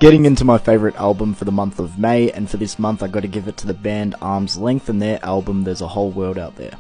Getting into my favourite album for the month of May, and for this month I got to give it to the band Arm's Length and their album There's a Whole World Out There.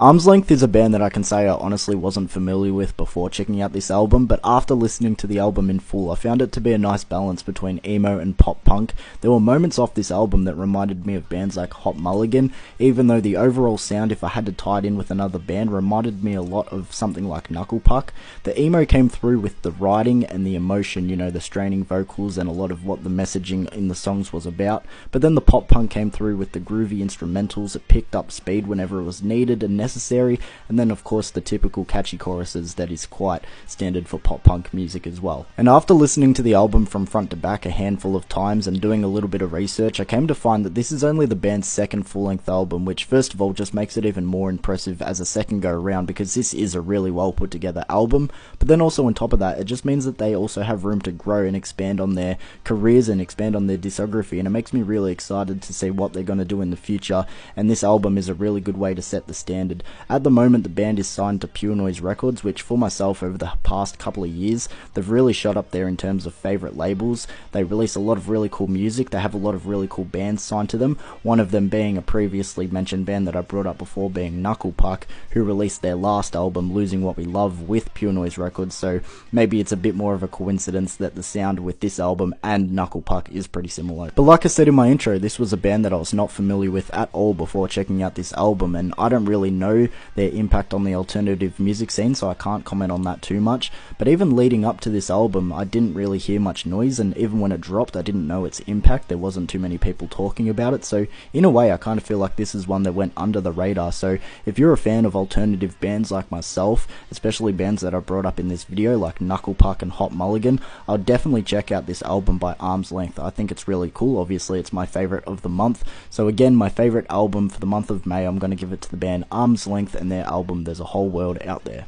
Arm's Length is a band that I can say I honestly wasn't familiar with before checking out this album, but after listening to the album in full, I found it to be a nice balance between emo and pop punk. There were moments off this album that reminded me of bands like Hot Mulligan, even though the overall sound, if I had to tie it in with another band, reminded me a lot of something like Knuckle Puck. The emo came through with the writing and the emotion, the straining vocals and a lot of what the messaging in the songs was about, but then the pop punk came through with the groovy instrumentals. It picked up speed whenever it was needed and necessary, and then of course the typical catchy choruses that is quite standard for pop punk music as well. And after listening to the album from front to back a handful of times and doing a little bit of research, I came to find that this is only the band's second full-length album, which first of all just makes it even more impressive as a second go around, because this is a really well put together album. But then also on top of that, it just means that they also have room to grow and expand on their careers and expand on their discography, and it makes me really excited to see what they're going to do in the future, and this album is a really good way to set the standard. At the moment, the band is signed to Pure Noise Records, which for myself over the past couple of years, they've really shot up there in terms of favourite labels. They release a lot of really cool music. They have a lot of really cool bands signed to them, one of them being a previously mentioned band that I brought up before, being Knuckle Puck, who released their last album, Losing What We Love, with Pure Noise Records, so maybe it's a bit more of a coincidence that the sound with this album and Knuckle Puck is pretty similar. But like I said in my intro, this was a band that I was not familiar with at all before checking out this album, and I don't really know their impact on the alternative music scene, so I can't comment on that too much. But even leading up to this album, I didn't really hear much noise, and even when it dropped, I didn't know its impact. There wasn't too many people talking about it, so in a way I kind of feel like this is one that went under the radar. So if you're a fan of alternative bands like myself, especially bands that I brought up in this video like Knuckle Puck and Hot Mulligan, I'll definitely check out this album by Arm's Length. I think it's really cool. Obviously it's my favourite of the month, so again, my favourite album for the month of May, I'm going to give it to the band Arm's Length and their album There's a Whole World Out There.